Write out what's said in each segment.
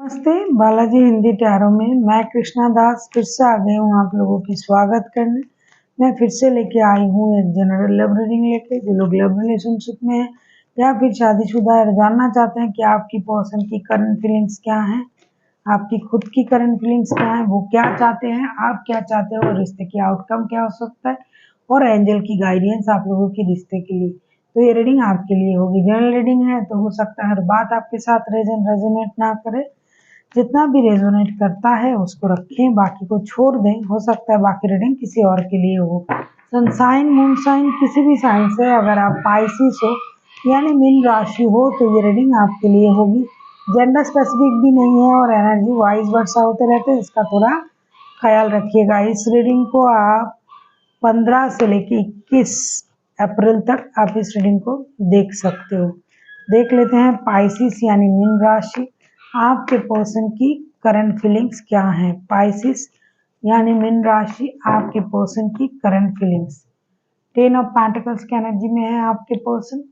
नमस्ते, बालाजी हिंदी टैरो में मैं कृष्णा दास फिर से आ गई हूँ आप लोगों की स्वागत करने। मैं फिर से लेके आई हूँ एक जनरल लव रीडिंग लेके। जो लोग लव रिलेशनशिप में हैं या फिर शादीशुदा है, जानना चाहते हैं कि आपकी पर्सन की करंट फीलिंग्स क्या हैं, आपकी खुद की करंट फीलिंग्स क्या हैं, वो क्या चाहते हैं, आप क्या चाहते हो, रिश्ते की आउटकम क्या हो सकता है, और एंजल की गाइडेंस आप लोगों के रिश्ते के लिए। तो ये रीडिंग आपके लिए होगी। जनरल रीडिंग है तो हो सकता है हर बात आपके साथ रेजोनेट ना करे। जितना भी रेजोनेट करता है उसको रखें, बाकी को छोड़ दें। हो सकता है बाकी रीडिंग किसी और के लिए हो। सनसाइन मून साइन किसी भी साइन से अगर आप पाइसिस हो यानी मीन राशि हो तो ये रीडिंग आपके लिए होगी। जेंडर स्पेसिफिक भी नहीं है और एनर्जी वाइज वर्षा होते रहते हैं, इसका थोड़ा ख्याल रखिएगा। इस रीडिंग को आप 15 से लेकर 21 अप्रैल तक आप इस रीडिंग को देख सकते हो। देख लेते हैं पाइसिस यानी मीन राशि, आपके पर्सन की करंट फीलिंग्स क्या हैं। पाइसिस यानी मीन राशि, आपके पर्सन की करंट फीलिंग्स। 10 ऑफ पेंटिकल्स की एनर्जी में है आपके पर्सन।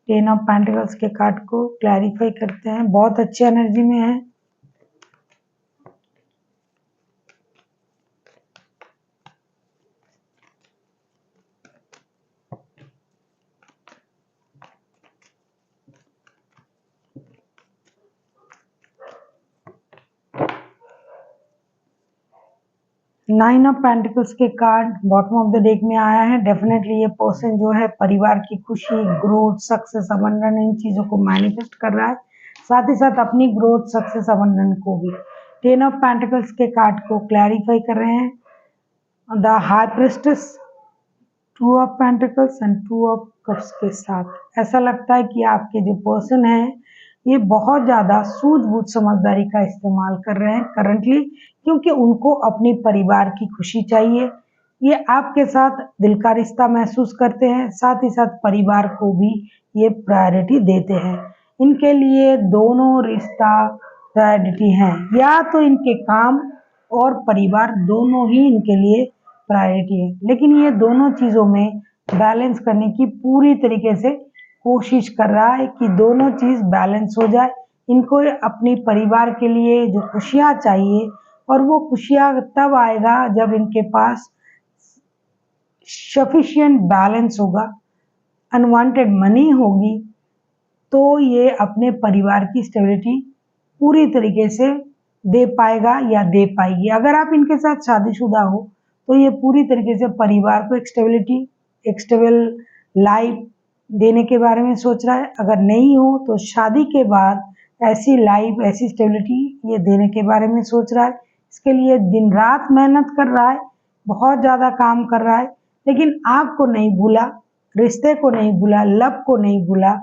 10 ऑफ पेंटिकल्स के कार्ड को क्लैरिफाई करते हैं, बहुत अच्छी एनर्जी में है। नाइन ऑफ पेंटिकल्स के card bottom of the deck में आया है। डेफिनेटली ये पर्सन जो है परिवार की खुशी, ग्रोथ, सक्सेस, अबंडन इन चीजों को मैनिफेस्ट कर रहा है, साथ ही साथ अपनी ग्रोथ, सक्सेस, अबंडन को भी। 10 ऑफ पेंटिकल्स के कार्ड को क्लैरिफाई कर रहे हैं the high priestess, 2 of pentacles and 2 of cups के साथ। ऐसा लगता है कि आपके जो पर्सन है ये बहुत ज़्यादा सूझबूझ समझदारी का इस्तेमाल कर रहे हैं करंटली, क्योंकि उनको अपने परिवार की खुशी चाहिए। ये आपके साथ दिल का रिश्ता महसूस करते हैं, साथ ही साथ परिवार को भी ये प्रायोरिटी देते हैं। इनके लिए दोनों रिश्ता प्रायोरिटी हैं, या तो इनके काम और परिवार दोनों ही इनके लिए प्रायोरिटी है, लेकिन ये दोनों चीज़ों में बैलेंस करने की पूरी तरीके से कोशिश कर रहा है कि दोनों चीज़ बैलेंस हो जाए। इनको अपने परिवार के लिए जो खुशियाँ चाहिए, और वो खुशियाँ तब आएगा जब इनके पास सफिशिएंट बैलेंस होगा, अनवांटेड मनी होगी, तो ये अपने परिवार की स्टेबिलिटी पूरी तरीके से दे पाएगा या दे पाएगी। अगर आप इनके साथ शादीशुदा हो तो ये पूरी तरीके से परिवार को एक स्टेबिलिटी, एक स्टेबल लाइफ देने के बारे में सोच रहा है। अगर नहीं हो तो शादी के बाद ऐसी लाइफ, ऐसी स्टेबिलिटी ये देने के बारे में सोच रहा है। इसके लिए दिन रात मेहनत कर रहा है, बहुत ज़्यादा काम कर रहा है, लेकिन आपको नहीं भूला, रिश्ते को नहीं भूला, लव को नहीं भूला,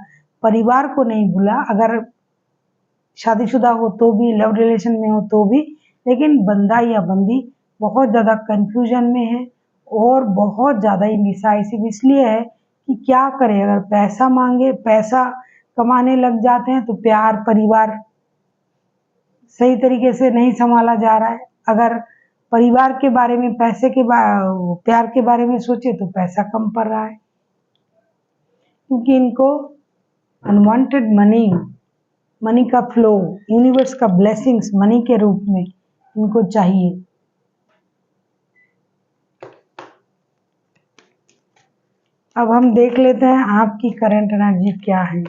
परिवार को नहीं भूला। अगर शादीशुदा हो तो भी, लव रिलेशन में हो तो भी, लेकिन बंदा या बंदी बहुत ज़्यादा कंफ्यूजन में है और बहुत ज़्यादा इंडिसाइसिव इसलिए है कि क्या करे। अगर पैसा मांगे, पैसा कमाने लग जाते हैं तो प्यार, परिवार सही तरीके से नहीं संभाला जा रहा है। अगर परिवार के बारे में, पैसे के प्यार के बारे में सोचे तो पैसा कम पड़ रहा है, क्योंकि इनको अनवांटेड मनी का फ्लो, यूनिवर्स का ब्लेसिंग्स मनी के रूप में इनको चाहिए। अब हम देख लेते हैं आपकी करंट एनर्जी क्या है।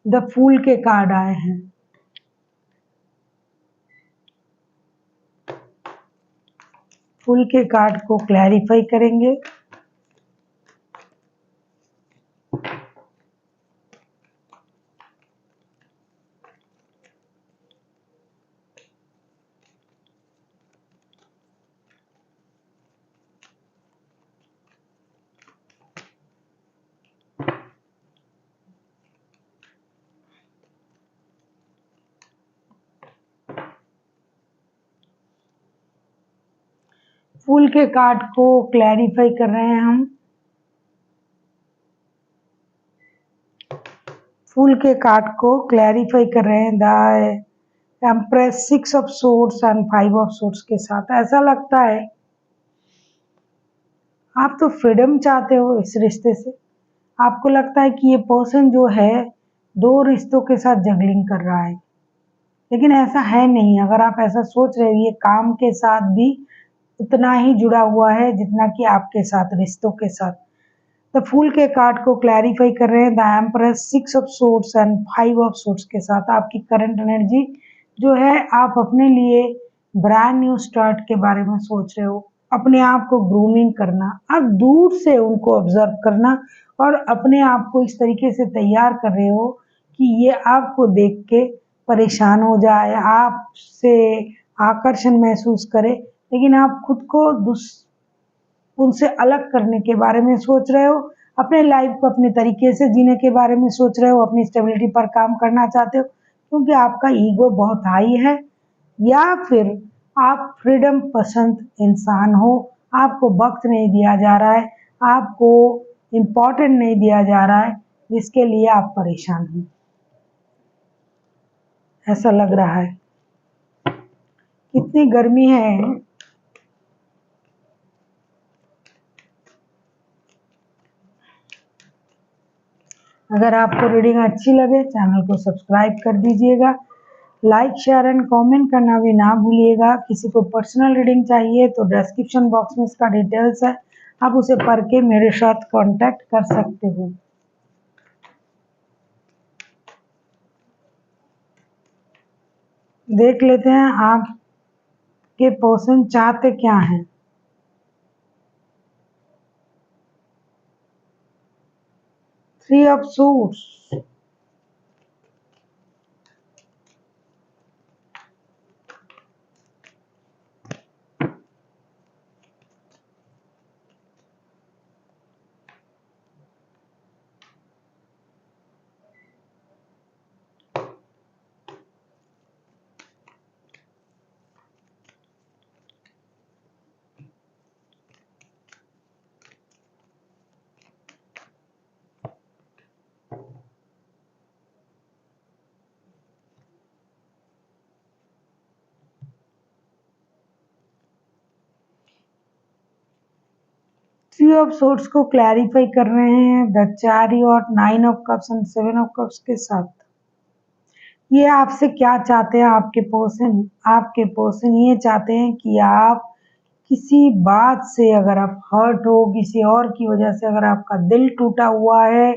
द फूल के कार्ड आए हैं। फूल के कार्ड को क्लैरिफाई करेंगे। फूल के कार्ड को क्लैरिफाई कर रहे हैं हम। फूल के कार्ड को क्लैरिफाई कर रहे हैं the empress, 6 of swords and 5 of swords के साथ। ऐसा लगता है आप तो फ्रीडम चाहते हो इस रिश्ते से। आपको लगता है कि ये पर्सन जो है 2 रिश्तों के साथ जगलिंग कर रहा है, लेकिन ऐसा है नहीं। अगर आप ऐसा सोच रहे हो, ये काम के साथ भी उतना ही जुड़ा हुआ है जितना कि आपके साथ, रिश्तों के साथ। द फूल के कार्ड को क्लैरिफाई कर रहे हैं the empress, 6 of swords and 5 of swords के साथ। आपकी करंट एनर्जी जो है, आप अपने लिए ब्रांड न्यू स्टार्ट के बारे में सोच रहे हो, अपने आप को ग्रूमिंग करना, आप दूर से उनको ऑब्जर्व करना और अपने आप को इस तरीके से तैयार कर रहे हो कि ये आपको देख के परेशान हो जाए, आपसे आकर्षण महसूस करे, लेकिन आप खुद को उनसे अलग करने के बारे में सोच रहे हो, अपने लाइफ को अपने तरीके से जीने के बारे में सोच रहे हो, अपनी स्टेबिलिटी पर काम करना चाहते हो, क्योंकि आपका ईगो बहुत हाई है। या फिर आप फ्रीडम पसंद इंसान हो, आपको वक्त नहीं दिया जा रहा है, आपको इम्पोर्टेंट नहीं दिया जा रहा है, जिसके लिए आप परेशान हो, ऐसा लग रहा है। कितनी गर्मी है। अगर आपको रीडिंग अच्छी लगे, चैनल को सब्सक्राइब कर दीजिएगा, लाइक शेयर एंड कमेंट करना भी ना भूलिएगा। किसी को पर्सनल रीडिंग चाहिए तो डिस्क्रिप्शन बॉक्स में इसका डिटेल्स है, आप उसे पढ़ के मेरे साथ कांटेक्ट कर सकते हो। देख लेते हैं आपके पर्सन चाहते क्या हैं। Three of suits, three of sorts को क्लैरिफाई कर रहे हैं the chariot, 9 of cups and 7 of cups के साथ। ये आपसे क्या चाहते हैं आपके पर्सन ये चाहते हैं कि आप किसी बात से अगर आप हर्ट हो, किसी और की वजह से अगर आपका दिल टूटा हुआ है,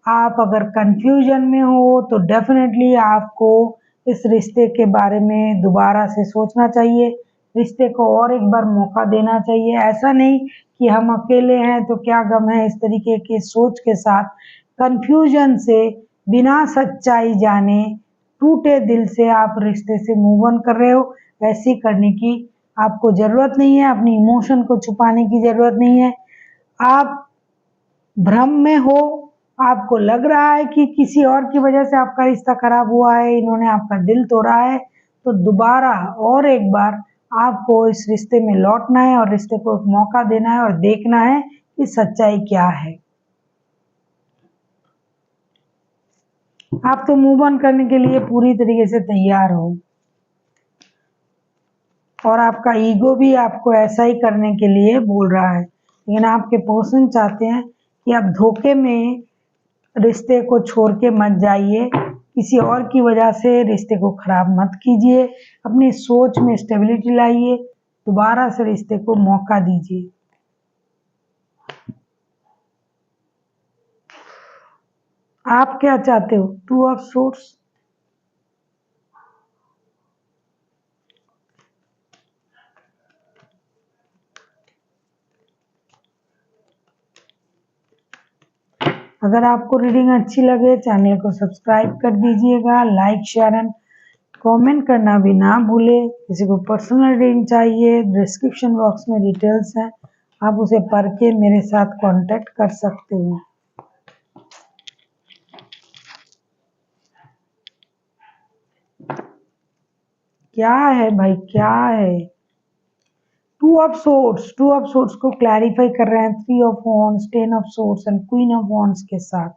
आप अगर कंफ्यूजन में हो, तो डेफिनेटली आपको इस रिश्ते के बारे में दोबारा से सोचना चाहिए, रिश्ते को और एक बार मौका देना चाहिए। ऐसा नहीं कि हम अकेले हैं तो क्या गम है, इस तरीके की सोच के साथ कंफ्यूजन से, बिना सच्चाई जाने, टूटे दिल से आप रिश्ते से मूव ऑन कर रहे हो। ऐसी करने की आपको ज़रूरत नहीं है, अपनी इमोशन को छुपाने की ज़रूरत नहीं है। आप भ्रम में हो, आपको लग रहा है कि किसी और की वजह से आपका रिश्ता खराब हुआ है, इन्होंने आपका दिल तोड़ा है, तो दोबारा और एक बार आपको इस रिश्ते में लौटना है और रिश्ते को एक मौका देना है और देखना है कि सच्चाई क्या है। आप तो मूव ऑन करने के लिए पूरी तरीके से तैयार हो और आपका ईगो भी आपको ऐसा ही करने के लिए बोल रहा है, लेकिन आपके पर्सन चाहते हैं कि आप धोखे में रिश्ते को छोड़ के मत जाइए, किसी और की वजह से रिश्ते को खराब मत कीजिए, अपनी सोच में स्टेबिलिटी लाइए, दोबारा से रिश्ते को मौका दीजिए। आप क्या चाहते हो? 2 ऑफ सोर्ड्स, अगर आपको रीडिंग अच्छी लगे, चैनल को सब्सक्राइब कर दीजिएगा, लाइक शेयर एंड कमेंट करना भी ना भूले। किसी को पर्सनल रीडिंग चाहिए, डिस्क्रिप्शन बॉक्स में डिटेल्स है, आप उसे पढ़ के मेरे साथ कांटेक्ट कर सकते हो। क्या है भाई, क्या है? 2 ऑफ सोर्ड्स को क्लैरिफाई कर रहे हैं 3 of wands, 10 of swords and queen of wands के साथ।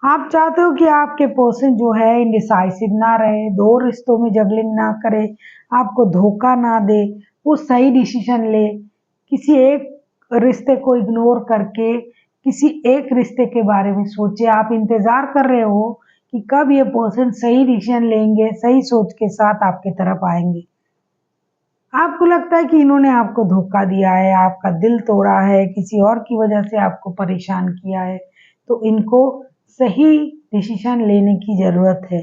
आप चाहते हो कि आपके पर्सन जो है इंडिसाइसिव ना रहे, 2 रिश्तों में जगलिंग ना करे, आपको धोखा ना दे, वो सही डिसीजन ले, किसी एक रिश्ते को इग्नोर करके किसी एक रिश्ते के बारे में सोचे। आप इंतजार कर रहे हो कि कब ये पर्सन सही डिसीजन लेंगे, सही सोच के साथ आपके तरफ आएंगे। आपको लगता है कि इन्होंने आपको धोखा दिया है, आपका दिल तोड़ा है, किसी और की वजह से आपको परेशान किया है, तो इनको सही डिसीजन लेने की जरूरत है।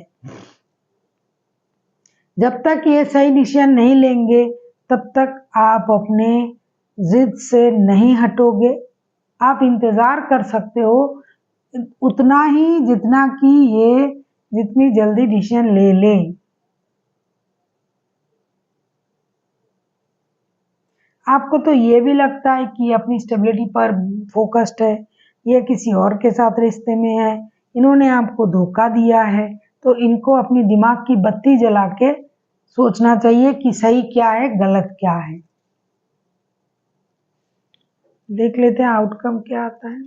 जब तक ये सही डिसीजन नहीं लेंगे तब तक आप अपने जिद से नहीं हटोगे। आप इंतजार कर सकते हो उतना ही जितना कि ये जितनी जल्दी डिसीजन ले ले। आपको तो ये भी लगता है कि अपनी स्टेबिलिटी पर फोकस्ड है, ये किसी और के साथ रिश्ते में है, इन्होंने आपको धोखा दिया है, तो इनको अपनी दिमाग की बत्ती जला के सोचना चाहिए कि सही क्या है, गलत क्या है। देख लेते हैं आउटकम क्या आता है।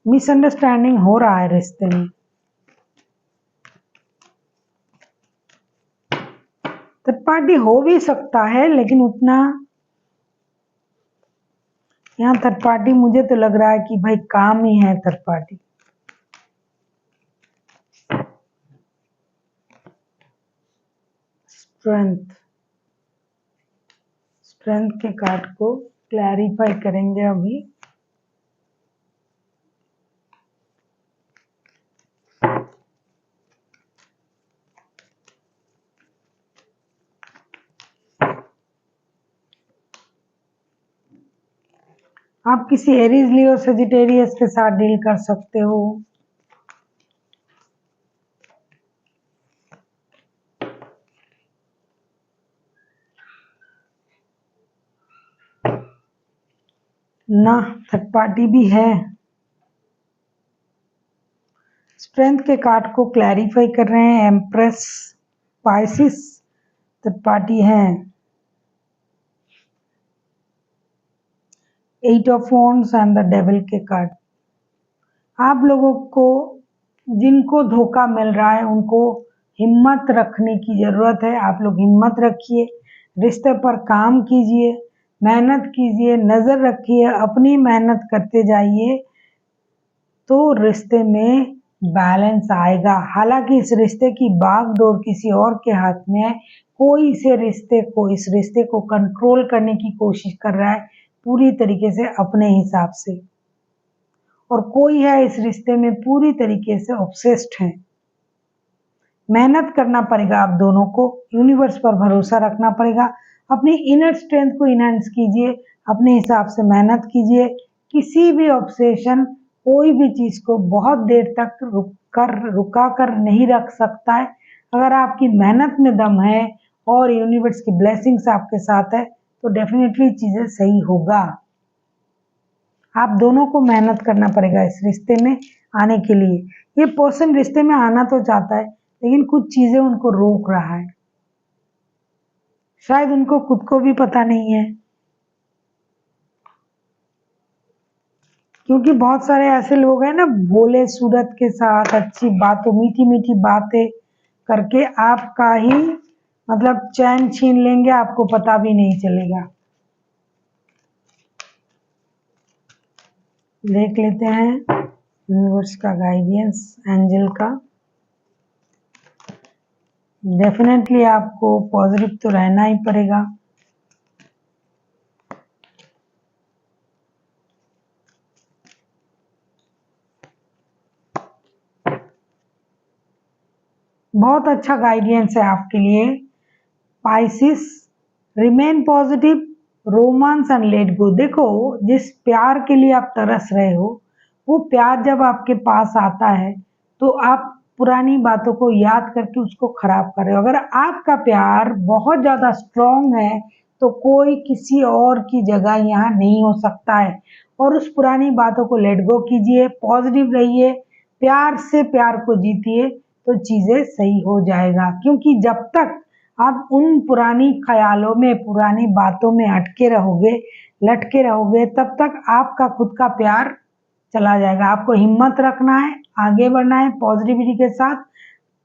मिसअंडरस्टैंडिंग हो रहा है रिश्ते में। थर्ड पार्टी हो भी सकता है, लेकिन उतना यहाँ थर्ड पार्टी मुझे तो लग रहा है कि भाई काम ही है थर्ड पार्टी। स्ट्रेंथ के कार्ड को क्लैरिफाई करेंगे अभी। आप किसी एरीज, लियो, सजिटेरियस के साथ डील कर सकते हो। ना, थर्ड पार्टी भी है। स्ट्रेंथ के कार्ड को क्लैरिफाई कर रहे हैं एम्प्रेस, पाइसिस, थर्ड पार्टी है। 8 of wands and the devil के कार्ड। आप लोगों को जिनको धोखा मिल रहा है उनको हिम्मत रखने की जरूरत है। आप लोग हिम्मत रखिए, रिश्ते पर काम कीजिए, मेहनत कीजिए, नजर रखिए, अपनी मेहनत करते जाइए, तो रिश्ते में बैलेंस आएगा। हालांकि इस रिश्ते की बागडोर किसी और के हाथ में है। कोई इस रिश्ते को कंट्रोल करने की कोशिश कर रहा है पूरी तरीके से अपने हिसाब से, और कोई है इस रिश्ते में पूरी तरीके से ऑब्सेस्ड है। मेहनत करना पड़ेगा आप दोनों को, यूनिवर्स पर भरोसा रखना पड़ेगा, अपनी इनर स्ट्रेंथ को इनहेंस कीजिए, अपने हिसाब से मेहनत कीजिए। किसी भी ऑब्सेशन, कोई भी चीज को बहुत देर तक रुका कर नहीं रख सकता है। अगर आपकी मेहनत में दम है और यूनिवर्स की ब्लेसिंग्स आपके साथ है तो डेफिनेटली चीजें सही होगा। आप दोनों को मेहनत करना पड़ेगा इस रिश्ते में आने के लिए। ये पर्सन रिश्ते में आना तो चाहता है, लेकिन कुछ चीजें उनको रोक रहा है। शायद उनको खुद को भी पता नहीं है, क्योंकि बहुत सारे ऐसे लोग हैं ना, भोले सूरत के साथ अच्छी बातों, मीठी मीठी बातें करके आपका ही मतलब चैन छीन लेंगे, आपको पता भी नहीं चलेगा। देख लेते हैं यूनिवर्स का गाइडेंस, एंजल का। डेफिनेटली आपको पॉजिटिव तो रहना ही पड़ेगा। बहुत अच्छा गाइडेंस है आपके लिए। Pisces, remain positive, romance and let go. देखो, जिस प्यार के लिए आप तरस रहे हो, वो प्यार जब आपके पास आता है तो आप पुरानी बातों को याद करके उसको खराब कर रहे हो। अगर आपका प्यार बहुत ज्यादा स्ट्रांग है तो कोई किसी और की जगह यहाँ नहीं हो सकता है। और उस पुरानी बातों को लेट गो कीजिए, पॉजिटिव रहिए, प्यार से प्यार को जीतिए, तो चीजें सही हो जाएगा। क्योंकि जब तक आप उन पुरानी ख्यालों में, पुरानी बातों में अटके रहोगे, लटके रहोगे, तब तक आपका खुद का प्यार चला जाएगा। आपको हिम्मत रखना है, आगे बढ़ना है पॉजिटिविटी के साथ,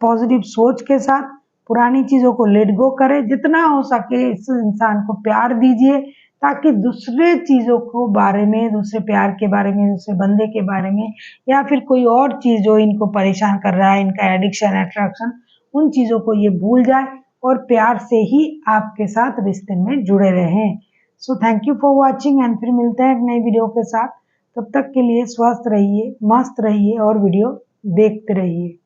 पॉजिटिव सोच के साथ, पुरानी चीज़ों को लेट गो करें, जितना हो सके इस इंसान को प्यार दीजिए ताकि दूसरे चीज़ों को बारे में, दूसरे प्यार के बारे में, दूसरे बंदे के बारे में या फिर कोई और चीज़ जो इनको परेशान कर रहा है, इनका एडिक्शन, अट्रैक्शन, उन चीज़ों को ये भूल जाए और प्यार से ही आपके साथ रिश्ते में जुड़े रहें। So thank you for watching and फिर मिलते हैं एक नई वीडियो के साथ। तब तक के लिए स्वस्थ रहिए, मस्त रहिए और वीडियो देखते रहिए।